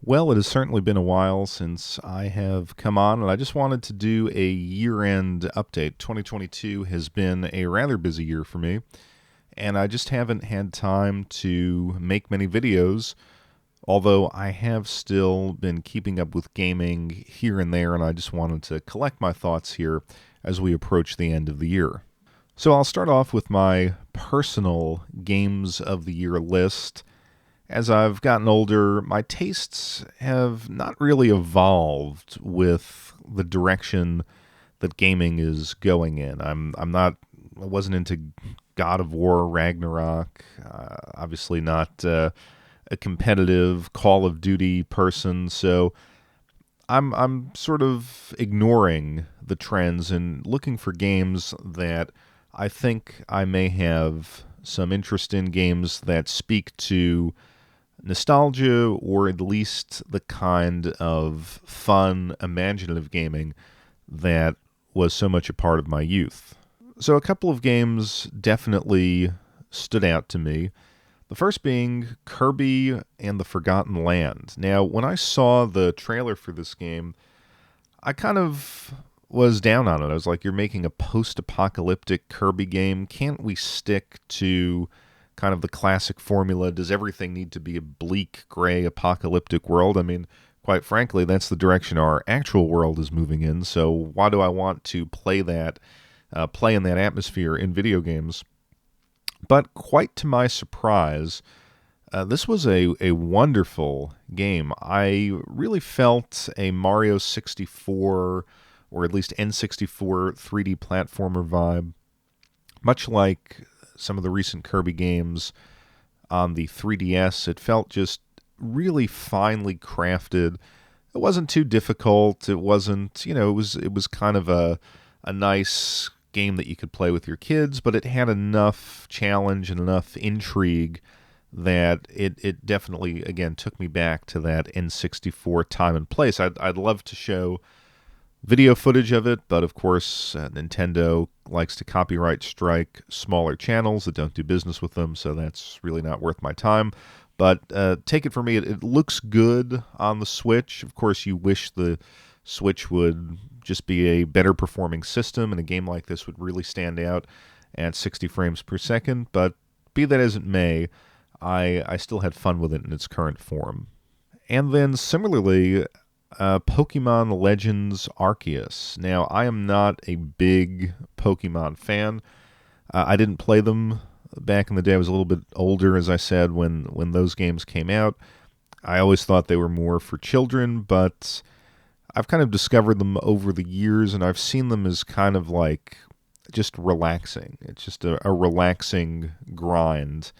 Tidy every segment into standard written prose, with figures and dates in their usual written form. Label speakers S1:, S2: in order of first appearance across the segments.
S1: Well, it has certainly been a while since I have come on, and I just wanted to do a year-end update. 2022 has been a rather busy year for me, and I just haven't had time to make many videos, although I have still been keeping up with gaming here and there, and I just wanted to collect my thoughts here as we approach the end of the year. So I'll start off with my personal Games of the Year list. As I've gotten older, my tastes have not really evolved with the direction that gaming is going in. I wasn't into God of War Ragnarok. Obviously not a competitive Call of Duty person, so I'm sort of ignoring the trends and looking for games that I think I may have some interest in, games that speak to nostalgia, or at least the kind of fun, imaginative gaming that was so much a part of my youth. So, a couple of games definitely stood out to me. The first being Kirby and the Forgotten Land. Now, when I saw the trailer for this game, I kind of was down on it. I was like, you're making a post apocalyptic Kirby game. Can't we stick to kind of the classic formula? Does everything need to be a bleak, gray, apocalyptic world? I mean, quite frankly, that's the direction our actual world is moving in. So why do I want to play in that atmosphere in video games? But quite to my surprise, this was a wonderful game. I really felt a Mario 64, or at least N64 3D platformer vibe, much like some of the recent Kirby games on the 3DS. It felt just really finely crafted. It wasn't too difficult. It wasn't, it was kind of a nice game that you could play with your kids, but it had enough challenge and enough intrigue that it definitely, again, took me back to that N64 time and place. I'd love to show video footage of it, but of course, Nintendo likes to copyright strike smaller channels that don't do business with them, so that's really not worth my time. But take it from me, it looks good on the Switch. Of course, you wish the Switch would just be a better performing system, and a game like this would really stand out at 60 frames per second. But be that as it may, I still had fun with it in its current form. And then similarly, Pokemon Legends Arceus. Now, I am not a big Pokemon fan. I didn't play them back in the day. I was a little bit older, as I said, when those games came out. I always thought they were more for children, but I've kind of discovered them over the years, and I've seen them as kind of like just relaxing. It's just a relaxing grind.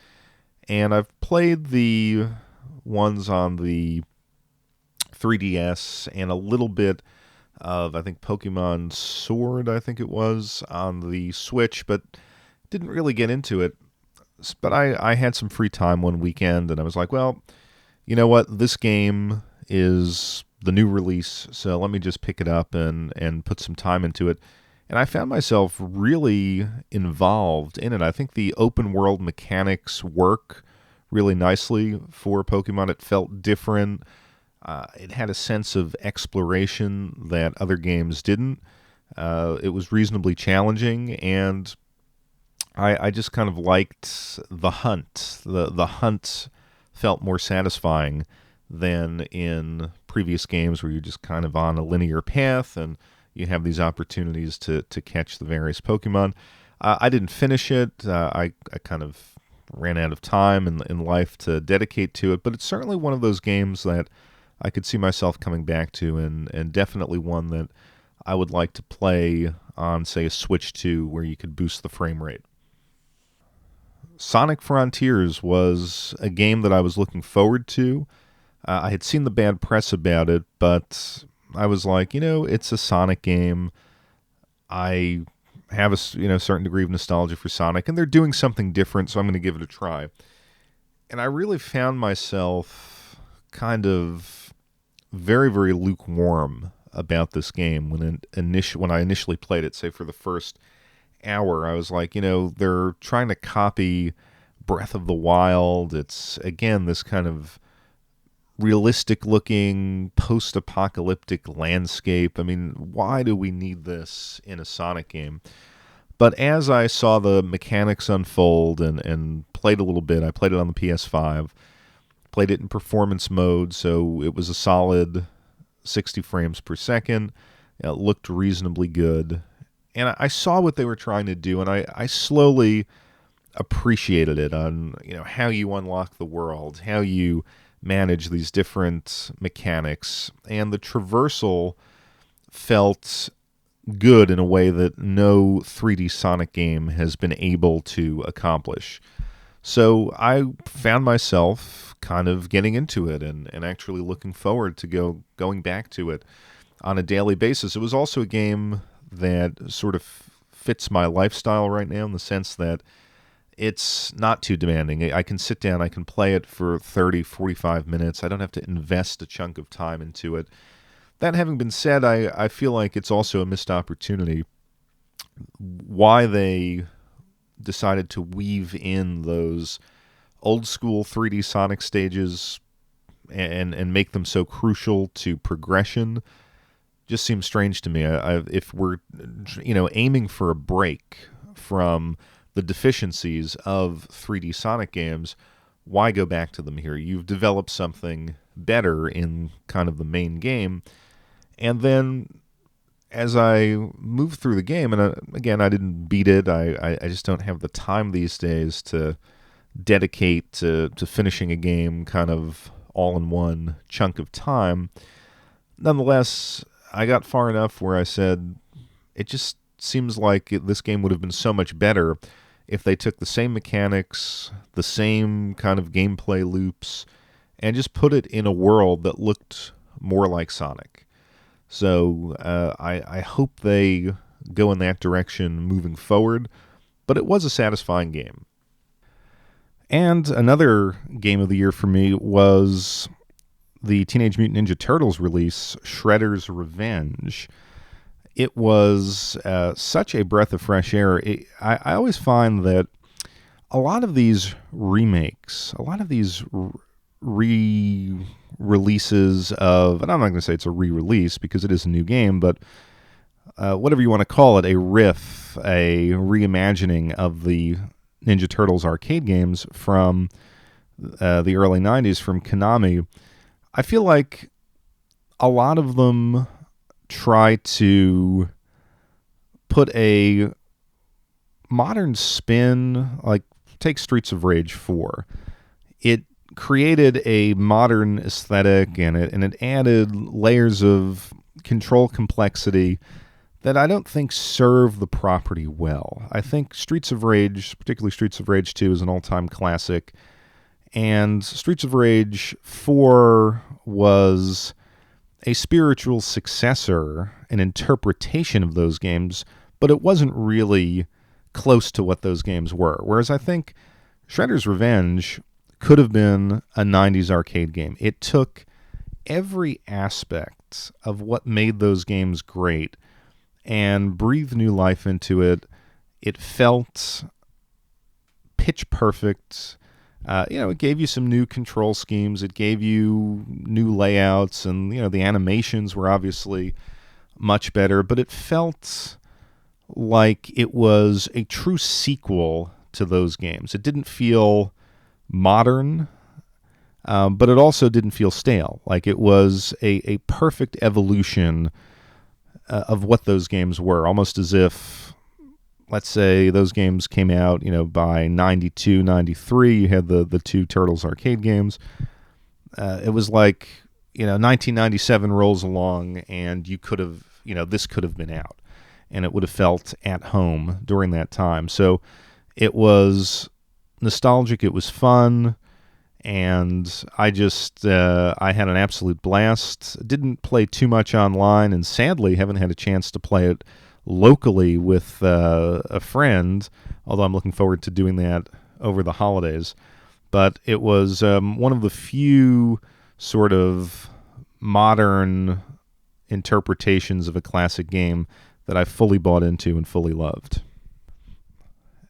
S1: And I've played the ones on the 3DS and a little bit of, I think, Pokemon Sword, I think it was, on the Switch, but didn't really get into it. But I had some free time one weekend, and I was like, well, you know what? This game is the new release, so let me just pick it up and put some time into it. And I found myself really involved in it. I think the open world mechanics work really nicely for Pokemon. It felt different. It had a sense of exploration that other games didn't. It was reasonably challenging, and I just kind of liked the hunt. The hunt felt more satisfying than in previous games where you're just kind of on a linear path and you have these opportunities to catch the various Pokemon. I didn't finish it. I kind of ran out of time in life to dedicate to it, but it's certainly one of those games that I could see myself coming back to, and definitely one that I would like to play on, say, a Switch 2 where you could boost the frame rate. Sonic Frontiers was a game that I was looking forward to. I had seen the bad press about it, but I was like, it's a Sonic game. I have a certain degree of nostalgia for Sonic, and they're doing something different, so I'm going to give it a try. And I really found myself kind of very, very lukewarm about this game when I initially played it, say for the first hour. I was like, they're trying to copy Breath of the Wild. It's, again, this kind of realistic looking post-apocalyptic landscape. I mean, why do we need this in a Sonic game? But as I saw the mechanics unfold and played a little bit, I played it on the PS5, played it in performance mode, so it was a solid 60 frames per second. It looked reasonably good. And I saw what they were trying to do, and I slowly appreciated it on how you unlock the world, how you manage these different mechanics, and the traversal felt good in a way that no 3D Sonic game has been able to accomplish. So I found myself kind of getting into it and actually looking forward to going back to it on a daily basis. It was also a game that sort of fits my lifestyle right now in the sense that it's not too demanding. I can sit down, I can play it for 30, 45 minutes. I don't have to invest a chunk of time into it. That having been said, I feel like it's also a missed opportunity. Why they decided to weave in those old school 3D Sonic stages and make them so crucial to progression just seems strange to me. If we're aiming for a break from the deficiencies of 3D Sonic games, why go back to them here? You've developed something better in kind of the main game. And then as I moved through the game, and again, I didn't beat it. I just don't have the time these days to dedicate to finishing a game kind of all in one chunk of time. Nonetheless, I got far enough where I said, it just seems like this game would have been so much better if they took the same mechanics, the same kind of gameplay loops, and just put it in a world that looked more like Sonic. So I hope they go in that direction moving forward, but it was a satisfying game. And another game of the year for me was the Teenage Mutant Ninja Turtles release, Shredder's Revenge. It was such a breath of fresh air. I always find that a lot of these remakes, a lot of these re-releases of, and I'm not going to say it's a re-release because it is a new game, but whatever you want to call it, a riff, a reimagining of the Ninja Turtles arcade games from the early 90s from Konami, I feel like a lot of them try to put a modern spin, like take Streets of Rage 4. It created a modern aesthetic and it added layers of control complexity that I don't think serve the property well. I think Streets of Rage, particularly Streets of Rage 2, is an all-time classic, and Streets of Rage 4 was a spiritual successor, an interpretation of those games, but it wasn't really close to what those games were. Whereas I think Shredder's Revenge could have been a 90s arcade game. It took every aspect of what made those games great and breathed new life into it. It felt pitch perfect. It gave you some new control schemes. It gave you new layouts, and the animations were obviously much better. But it felt like it was a true sequel to those games. It didn't feel modern, but it also didn't feel stale. Like it was a perfect evolution of what those games were, almost as if, let's say, those games came out, by 92, 93. You had the two Turtles arcade games. It was like, 1997 rolls along, and you could have, this could have been out, and it would have felt at home during that time. So it was nostalgic. It was fun. And I had an absolute blast. Didn't play too much online, and sadly haven't had a chance to play it locally with a friend, although I'm looking forward to doing that over the holidays. But it was one of the few sort of modern interpretations of a classic game that I fully bought into and fully loved.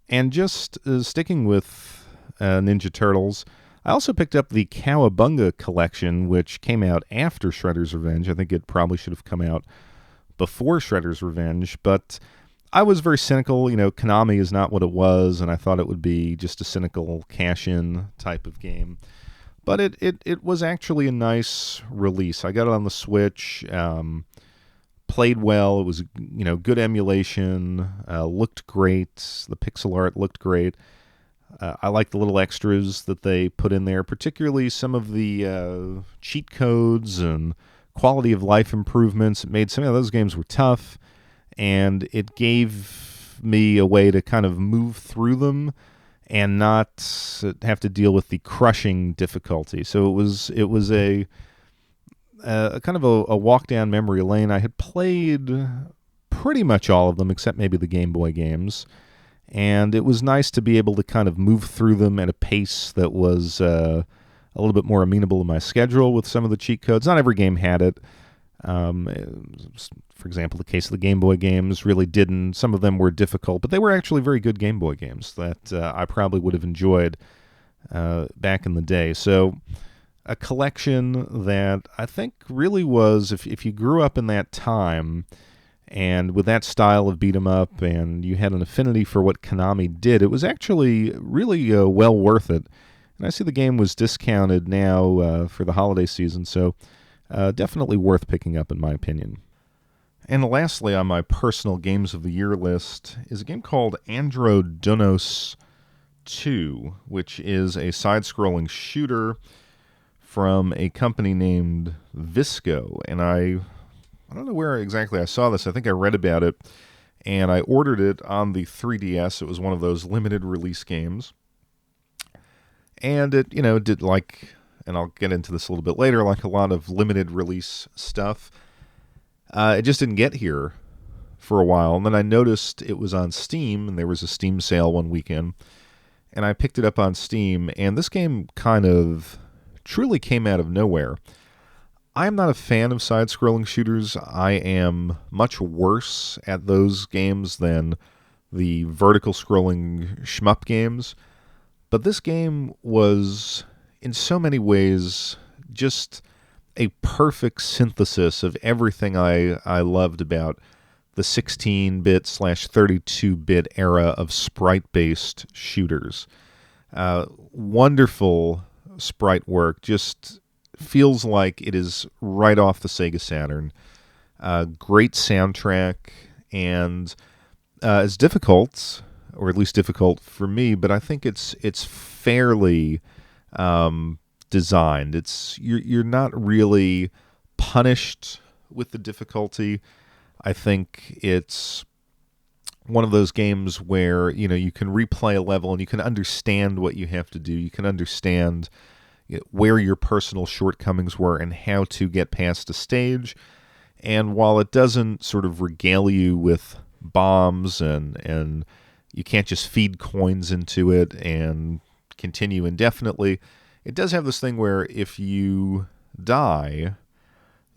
S1: And just sticking with Ninja Turtles, I also picked up the Cowabunga collection, which came out after Shredder's Revenge. I think it probably should have come out before Shredder's Revenge, but I was very cynical. Konami is not what it was, and I thought it would be just a cynical cash-in type of game. But it was actually a nice release. I got it on the Switch, played well. It was good emulation, looked great. The pixel art looked great. I like the little extras that they put in there, particularly some of the cheat codes and quality of life improvements. It made some of those games were tough, and it gave me a way to kind of move through them and not have to deal with the crushing difficulty. So it was a kind of a walk down memory lane. I had played pretty much all of them except maybe the Game Boy games, and it was nice to be able to kind of move through them at a pace that was a little bit more amenable to my schedule with some of the cheat codes. Not every game had it. For example, the case of the Game Boy games really didn't. Some of them were difficult, but they were actually very good Game Boy games that I probably would have enjoyed back in the day. So a collection that I think really was, if you grew up in that time and with that style of beat 'em up and you had an affinity for what Konami did, it was actually really well worth it. And I see the game was discounted now for the holiday season, so definitely worth picking up in my opinion. And lastly on my personal Games of the Year list is a game called Andro Dunos 2, which is a side-scrolling shooter from a company named Visco. And I don't know where exactly I saw this. I think I read about it, and I ordered it on the 3DS. It was one of those limited release games. And it, did like, and I'll get into this a little bit later, like a lot of limited release stuff. It just didn't get here for a while. And then I noticed it was on Steam, and there was a Steam sale one weekend. And I picked it up on Steam, and this game kind of truly came out of nowhere. I'm not a fan of side-scrolling shooters. I am much worse at those games than the vertical-scrolling shmup games. But this game was, in so many ways, just a perfect synthesis of everything I loved about the 16-bit / 32-bit era of sprite-based shooters. Wonderful sprite work, just feels like it is right off the Sega Saturn. Great soundtrack, and it's difficult, or at least difficult for me, but I think it's fairly designed. You're not really punished with the difficulty. I think it's one of those games where you can replay a level and you can understand what you have to do. You can understand where your personal shortcomings were and how to get past a stage. And while it doesn't sort of regale you with bombs and you can't just feed coins into it and continue indefinitely, it does have this thing where if you die,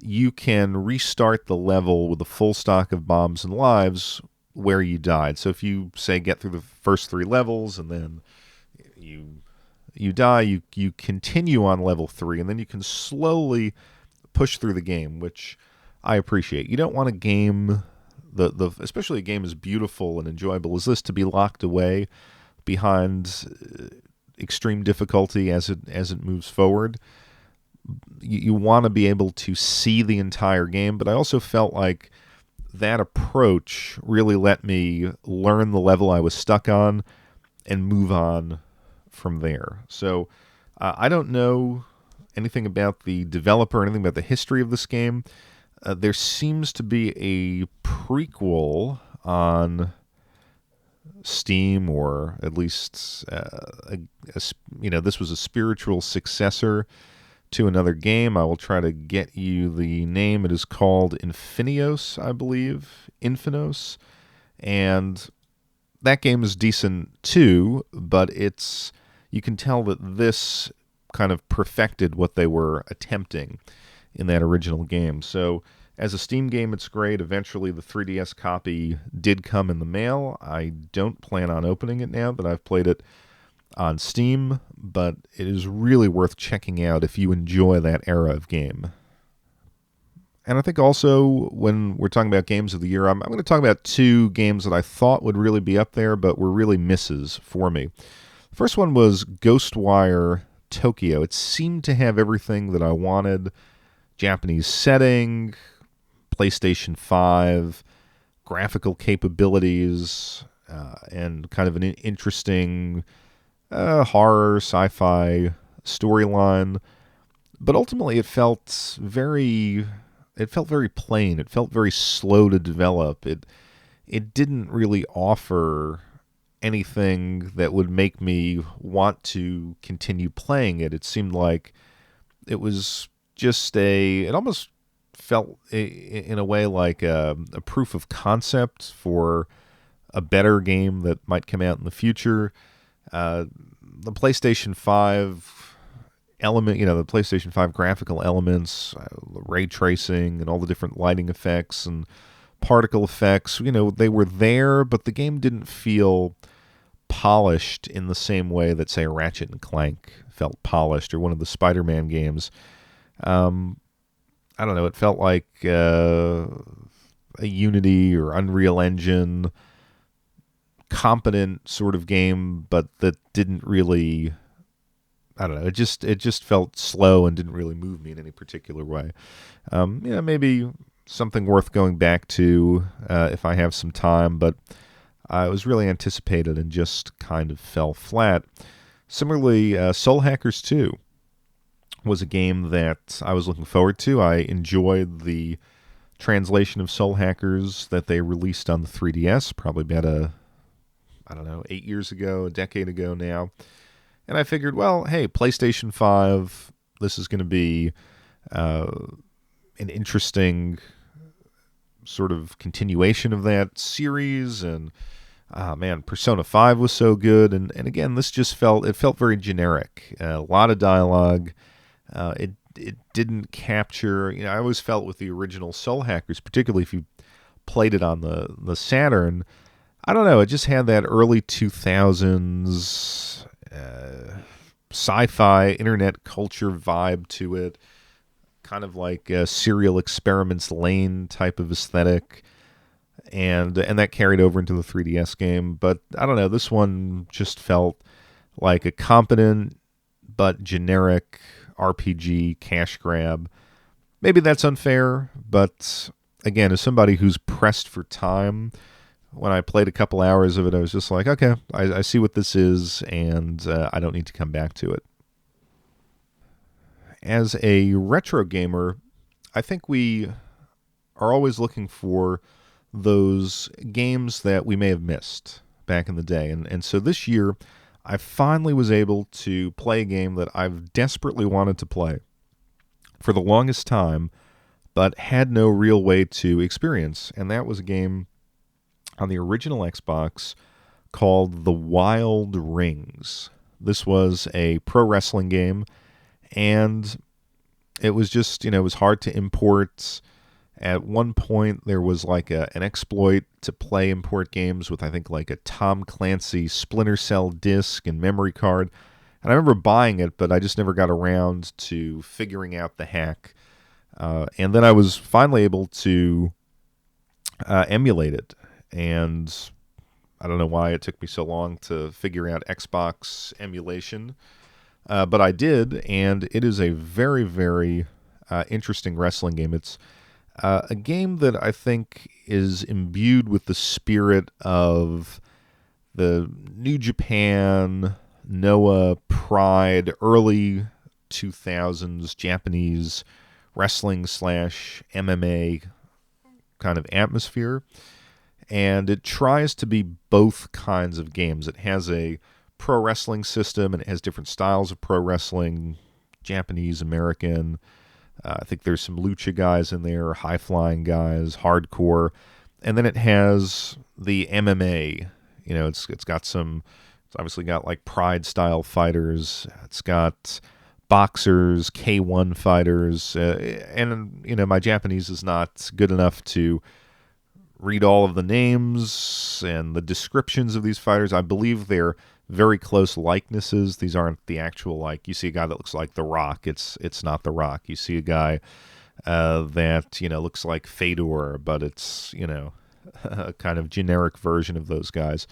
S1: you can restart the level with a full stock of bombs and lives where you died. So if you, say, get through the first 3 levels and then you die, you continue on level 3, and then you can slowly push through the game, which I appreciate. You don't want a game, especially a game as beautiful and enjoyable as this, to be locked away behind extreme difficulty as it moves forward. You want to be able to see the entire game, but I also felt like that approach really let me learn the level I was stuck on and move on from there. So I don't know anything about the developer, anything about the history of this game. There seems to be a prequel on Steam, or at least this was a spiritual successor to another game. I will try to get you the name. It is called Infinios, I believe. Infinos. And that game is decent too, but you can tell that this kind of perfected what they were attempting in that original game. So as a Steam game, it's great. Eventually, the 3DS copy did come in the mail. I don't plan on opening it now that I've played it on Steam, but it is really worth checking out if you enjoy that era of game. And I think also when we're talking about games of the year, I'm going to talk about two games that I thought would really be up there, but were really misses for me. The first one was Ghostwire Tokyo. It seemed to have everything that I wanted: Japanese setting, PlayStation 5, graphical capabilities, and kind of an interesting horror sci-fi storyline. But ultimately, it felt very plain. It felt very slow to develop. It didn't really offer anything that would make me want to continue playing it. It seemed like it was just it almost felt in a way like a proof of concept for a better game that might come out in the future. The PlayStation 5 element, the PlayStation 5 graphical elements, ray tracing, and all the different lighting effects and particle effects, they were there, but the game didn't feel polished in the same way that, say, a Ratchet and Clank felt polished, or one of the Spider-Man games. I don't know, it felt like a Unity or Unreal Engine competent sort of game, but that didn't really, I don't know, it just felt slow and didn't really move me in any particular way. Maybe something worth going back to if I have some time, but it was really anticipated and just kind of fell flat. Similarly, Soul Hackers 2 was a game that I was looking forward to. I enjoyed the translation of Soul Hackers that they released on the 3DS, probably about 8 years ago, a decade ago now. And I figured, well, hey, PlayStation 5, this is going to be an interesting sort of continuation of that series. And, Persona 5 was so good. And again, this just felt very generic. A lot of dialogue. It didn't capture, I always felt with the original Soul Hackers, particularly if you played it on the Saturn, I don't know, it just had that early 2000s sci-fi internet culture vibe to it, kind of like a Serial Experiments Lane type of aesthetic, and that carried over into the 3DS game. But I don't know, this one just felt like a competent but generic RPG cash grab. Maybe that's unfair, but again, as somebody who's pressed for time, when I played a couple hours of it, I was just like, okay, I see what this is, and I don't need to come back to it. As a retro gamer, I think we are always looking for those games that we may have missed back in the day. And so this year, I finally was able to play a game that I've desperately wanted to play for the longest time, but had no real way to experience. And that was a game on the original Xbox called The Wild Rings. This was a pro wrestling game, and it was just, it was hard to import. At one point, there was like an exploit to play import games with, I think, like a Tom Clancy Splinter Cell disc and memory card. And I remember buying it, but I just never got around to figuring out the hack. And then I was finally able to emulate it. And I don't know why it took me so long to figure out Xbox emulation. But I did, and it is a very, very interesting wrestling game. It's a game that I think is imbued with the spirit of the New Japan, Noah, Pride, early 2000s Japanese wrestling / MMA kind of atmosphere. And it tries to be both kinds of games. It has a pro wrestling system, and it has different styles of pro wrestling, Japanese, American. I think there's some lucha guys in there, high-flying guys, hardcore. And then it has the MMA. It's obviously got like Pride-style fighters. It's got boxers, K1 fighters. And my Japanese is not good enough to read all of the names and the descriptions of these fighters. I believe they're very close likenesses. These aren't the actual, like, you see a guy that looks like The Rock. It's not The Rock. You see a guy that, looks like Fedor, but it's, a kind of generic version of those guys.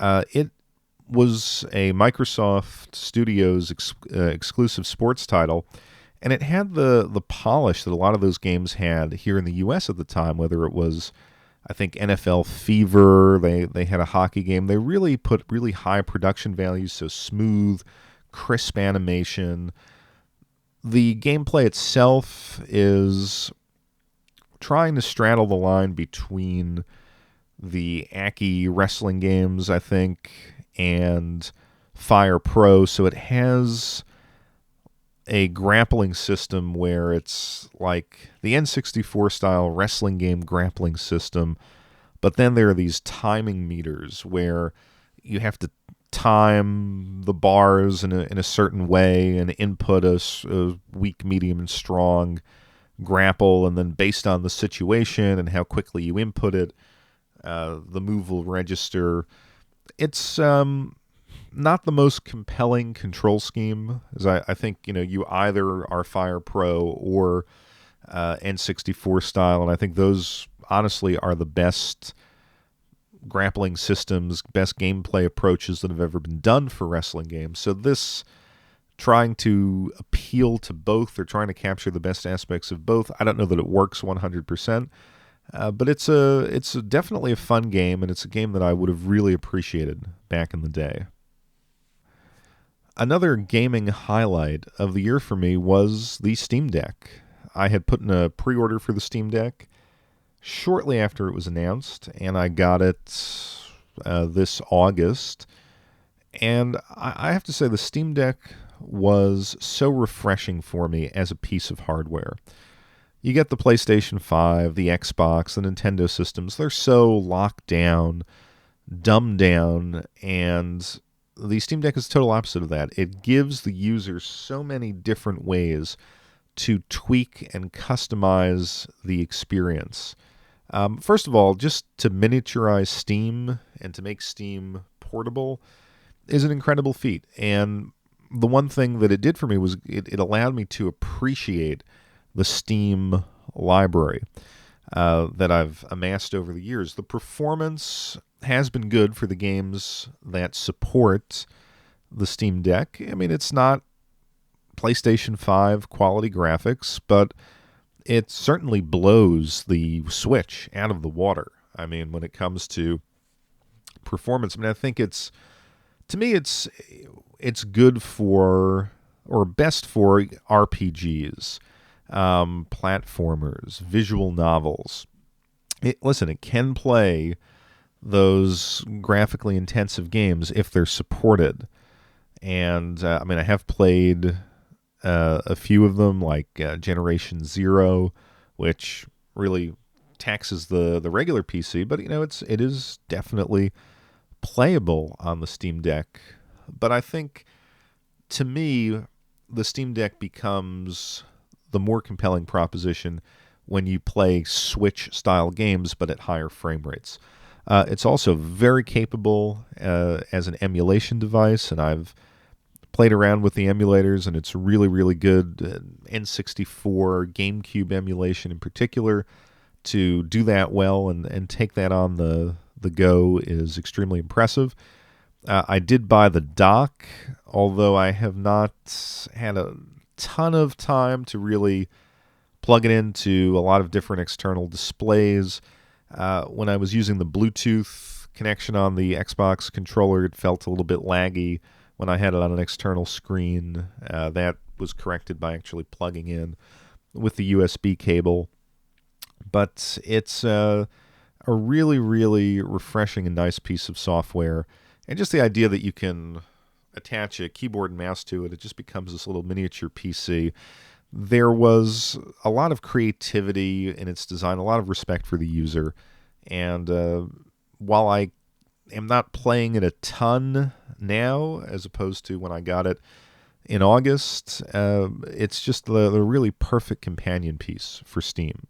S1: It was a Microsoft Studios exclusive sports title, and it had the polish that a lot of those games had here in the U.S. at the time, whether it was, I think, NFL Fever, they had a hockey game. They really put really high production values, so smooth, crisp animation. The gameplay itself is trying to straddle the line between the Aki wrestling games, I think, and Fire Pro. So it has a grappling system where it's like the N64 style wrestling game grappling system, but then there are these timing meters where you have to time the bars in a certain way and input a weak, medium, and strong grapple, and then based on the situation and how quickly you input it, the move will register. It's not the most compelling control scheme, as I think you either are Fire Pro or N64 style, and I think those honestly are the best grappling systems, best gameplay approaches that have ever been done for wrestling games. So this trying to appeal to both, or trying to capture the best aspects of both, I don't know that it works 100%. But it's definitely a fun game, and it's a game that I would have really appreciated back in the day. Another gaming highlight of the year for me was the Steam Deck. I had put in a pre-order for the Steam Deck shortly after it was announced, and I got it this August. And I have to say, the Steam Deck was so refreshing for me as a piece of hardware. You get the PlayStation 5, the Xbox, the Nintendo systems. They're so locked down, dumbed down, and the Steam Deck is the total opposite of that. It gives the user so many different ways to tweak and customize the experience. First of all, just to miniaturize Steam and to make Steam portable is an incredible feat. And the one thing that it did for me was it allowed me to appreciate the Steam library that I've amassed over the years. The performance has been good for the games that support the Steam Deck. I mean, it's not PlayStation 5 quality graphics, but it certainly blows the Switch out of the water. I mean, when it comes to performance, I think to me it's good for, or best for, RPGs, platformers, visual novels. It can play those graphically intensive games if they're supported. And I have played a few of them, like Generation Zero, which really taxes the regular PC, but it is definitely playable on the Steam Deck. But I think, to me, the Steam Deck becomes the more compelling proposition when you play Switch-style games, but at higher frame rates. It's also very capable as an emulation device, and I've played around with the emulators, and it's really, really good. N64, GameCube emulation in particular, to do that well and take that on the go is extremely impressive. I did buy the dock, although I have not had a ton of time to really plug it into a lot of different external displays. When I was using the Bluetooth connection on the Xbox controller, it felt a little bit laggy. When I had it on an external screen, that was corrected by actually plugging in with the USB cable. But it's a really, really refreshing and nice piece of software. And just the idea that you can attach a keyboard and mouse to it, it just becomes this little miniature PC. There was a lot of creativity in its design, a lot of respect for the user. And while I am not playing it a ton now, as opposed to when I got it in August, it's just the really perfect companion piece for Steam.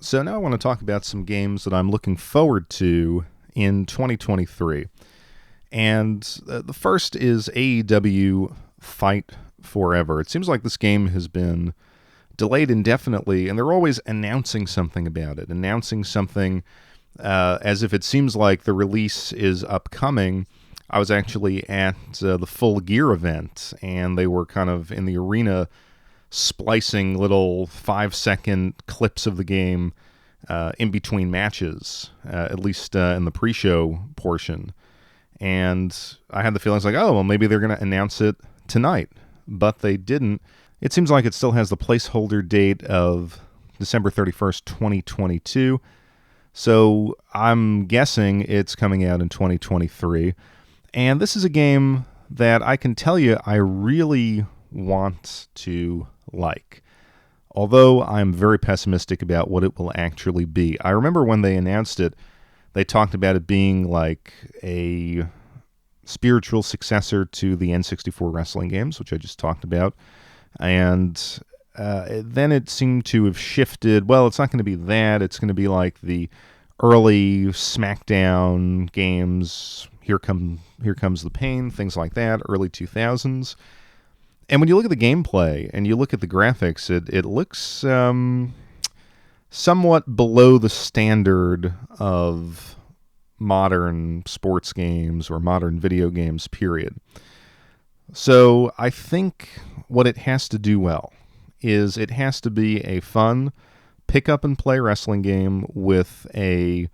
S1: So now I want to talk about some games that I'm looking forward to in 2023. And the first is AEW Fight Forever. It seems like this game has been delayed indefinitely, and they're always announcing something about it, announcing something as if it seems like the release is upcoming. I was actually at the Full Gear event, and they were kind of in the arena splicing little 5-second clips of the game in between matches, at least in the pre-show portion. And I had the feelings like, oh, well, maybe they're going to announce it tonight. But they didn't. It seems like it still has the placeholder date of December 31st, 2022. So I'm guessing it's coming out in 2023. And this is a game that I can tell you I really want to like. Although I'm very pessimistic about what it will actually be. I remember when they announced it, they talked about it being like a spiritual successor to the N64 wrestling games, which I just talked about. And then it seemed to have shifted. Well, it's not going to be that. It's going to be like the early SmackDown games, Here Comes the Pain, things like that, early 2000s. And when you look at the gameplay and you look at the graphics, it looks somewhat below the standard of modern sports games or modern video games, period. So I think what it has to do well is it has to be a fun pick-up-and-play wrestling game with a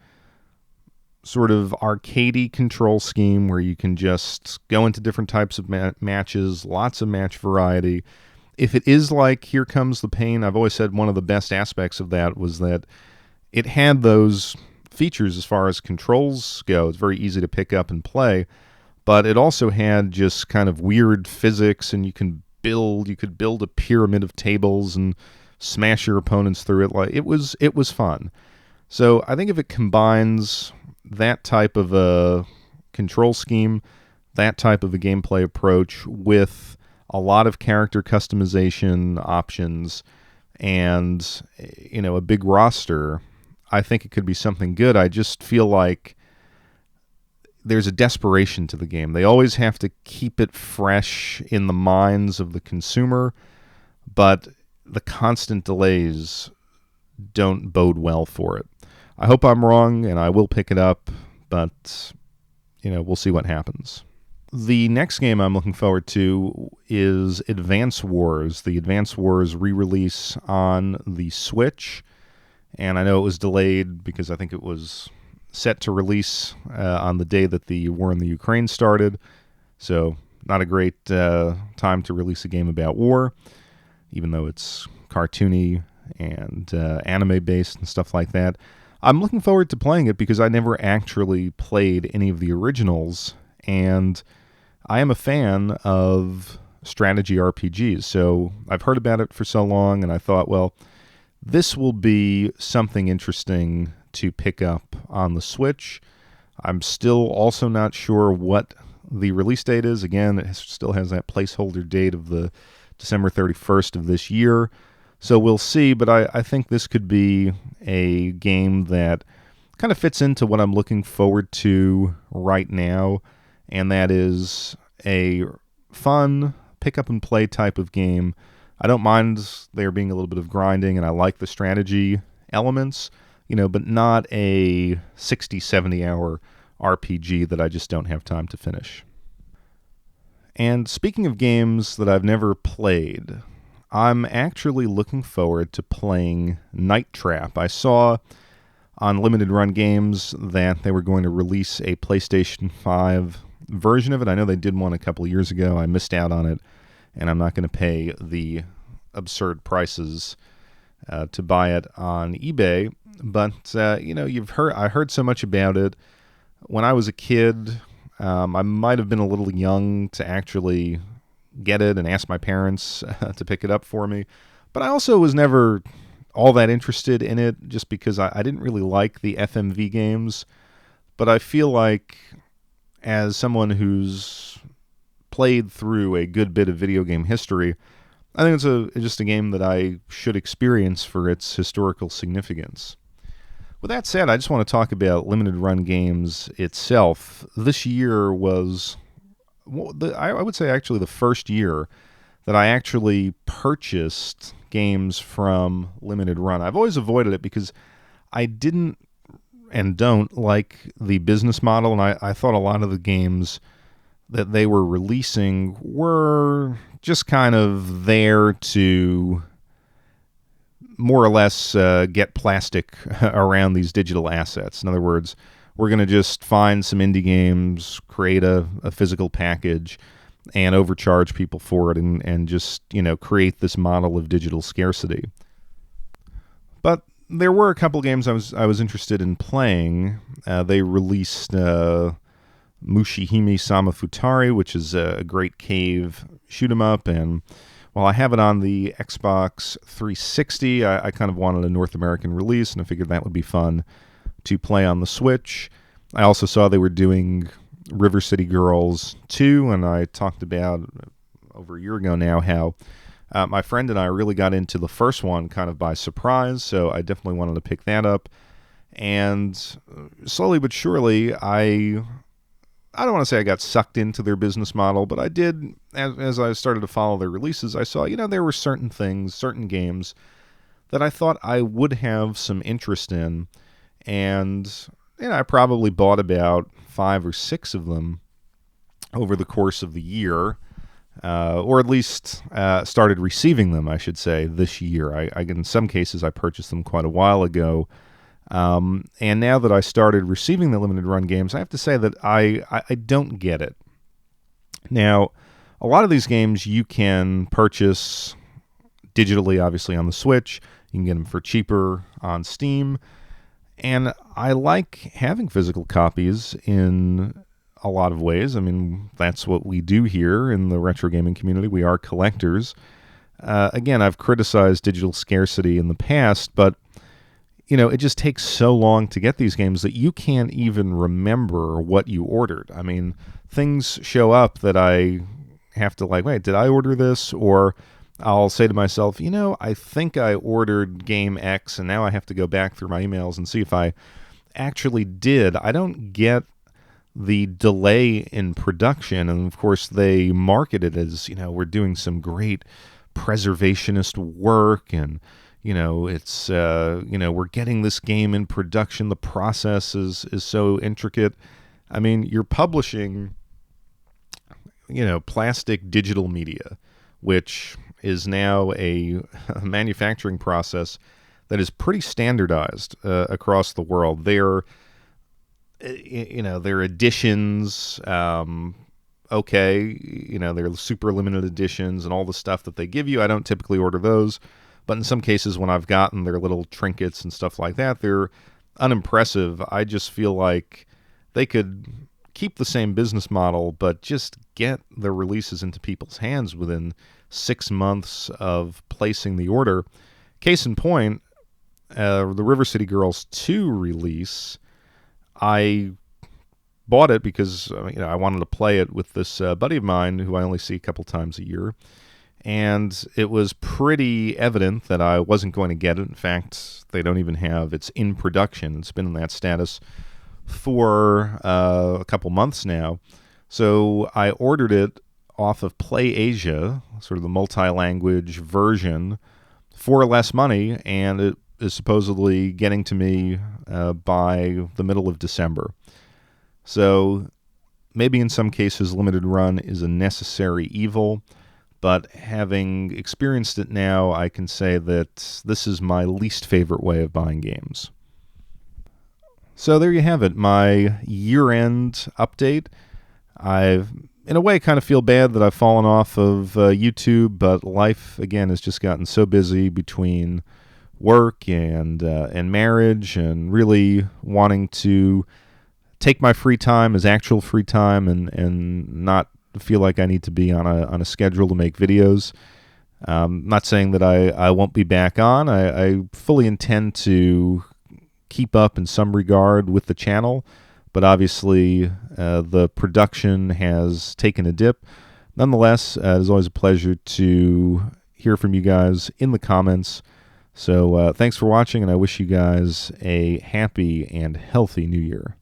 S1: sort of arcadey control scheme where you can just go into different types of matches, lots of match variety. If it is like Here Comes the Pain, I've always said one of the best aspects of that was that it had those features as far as controls go. It's very easy to pick up and play, but it also had just kind of weird physics, and you could build a pyramid of tables and smash your opponents through it. Like it was fun. So I think if it combines that type of a control scheme, that type of a gameplay approach with a lot of character customization options and, you know, a big roster, I think it could be something good. I just feel like there's a desperation to the game. They always have to keep it fresh in the minds of the consumer, but the constant delays don't bode well for it. I hope I'm wrong, and I will pick it up, but, you know, we'll see what happens. The next game I'm looking forward to is Advance Wars, the Advance Wars re-release on the Switch. And I know it was delayed because I think it was set to release on the day that the war in the Ukraine started. So not a great time to release a game about war, even though it's cartoony and anime-based and stuff like that. I'm looking forward to playing it because I never actually played any of the originals, and I am a fan of strategy RPGs. So I've heard about it for so long, and I thought, well, this will be something interesting to pick up on the Switch. I'm still also not sure what the release date is. Again, it still has that placeholder date of the December 31st of this year. So we'll see, but I think this could be a game that kind of fits into what I'm looking forward to right now, and that is a fun pick-up-and-play type of game. I don't mind there being a little bit of grinding, and I like the strategy elements, you know, but not a 60, 70-hour RPG that I just don't have time to finish. And speaking of games that I've never played, I'm actually looking forward to playing Night Trap. I saw on Limited Run Games that they were going to release a PlayStation 5 version of it. I know they did one a couple of years ago. I missed out on it, and I'm not going to pay the absurd prices to buy it on eBay. But you know, I heard so much about it. When I was a kid, I might have been a little young to actually get it and ask my parents to pick it up for me. But I also was never all that interested in it just because I didn't really like the FMV games. But I feel like as someone who's played through a good bit of video game history, I think it's just a game that I should experience for its historical significance. With that said, I just want to talk about limited run games itself. This year was, I would say, actually the first year that I actually purchased games from limited run. I've always avoided it because I didn't and don't like the business model, and I thought a lot of the games that they were releasing were just kind of there to more or less get plastic around these digital assets. In other words, we're going to just find some indie games, create a physical package, and overcharge people for it, and just, create this model of digital scarcity. But there were a couple games I was interested in playing. They released Mushihime Sama Futari, which is a great cave shoot 'em up, and while I have it on the Xbox 360, I kind of wanted a North American release, and I figured that would be fun to play on the Switch. I also saw they were doing River City Girls 2, and I talked about over a year ago now how my friend and I really got into the first one kind of by surprise, so I definitely wanted to pick that up. And slowly but surely, I don't want to say I got sucked into their business model, but I did, as I started to follow their releases, I saw, there were certain things, certain games that I thought I would have some interest in, and I probably bought about 5 or 6 of them over the course of the year, or at least started receiving them, I should say, this year. I in some cases, I purchased them quite a while ago. And now that I started receiving the limited run games, I have to say that I don't get it. Now, a lot of these games you can purchase digitally, obviously, on the Switch. You can get them for cheaper on Steam. And I like having physical copies in a lot of ways. I mean, that's what we do here in the retro gaming community. We are collectors. Again, I've criticized digital scarcity in the past, but it just takes so long to get these games that you can't even remember what you ordered. I mean, things show up that I have to wait, did I order this? Or I'll say to myself, I think I ordered game X, and now I have to go back through my emails and see if I actually did. I don't get the delay in production, and of course they market it as, we're doing some great preservationist work, and it's, we're getting this game in production. The process is so intricate. I mean, you're publishing, plastic digital media, which is now a manufacturing process that is pretty standardized across the world. They're editions, okay, they're super limited editions and all the stuff that they give you. I don't typically order those. But in some cases, when I've gotten their little trinkets and stuff like that, they're unimpressive. I just feel like they could keep the same business model, but just get the releases into people's hands within 6 months of placing the order. Case in point, the River City Girls 2 release, I bought it because I wanted to play it with this buddy of mine who I only see a couple times a year. And it was pretty evident that I wasn't going to get it. In fact, they don't even have it's in production. It's been in that status for a couple months now. So I ordered it off of Play Asia, sort of the multi-language version, for less money, and it is supposedly getting to me by the middle of December. So maybe in some cases limited run is a necessary evil. But having experienced it now, I can say that this is my least favorite way of buying games. So there you have it, my year-end update. I've, in a way, kind of feel bad that I've fallen off of YouTube, but life, again, has just gotten so busy between work and marriage, and really wanting to take my free time as actual free time and not feel like I need to be on a schedule to make videos. Not saying that I won't be back on. I fully intend to keep up in some regard with the channel, but obviously the production has taken a dip. Nonetheless, it is always a pleasure to hear from you guys in the comments. So thanks for watching, and I wish you guys a happy and healthy new year.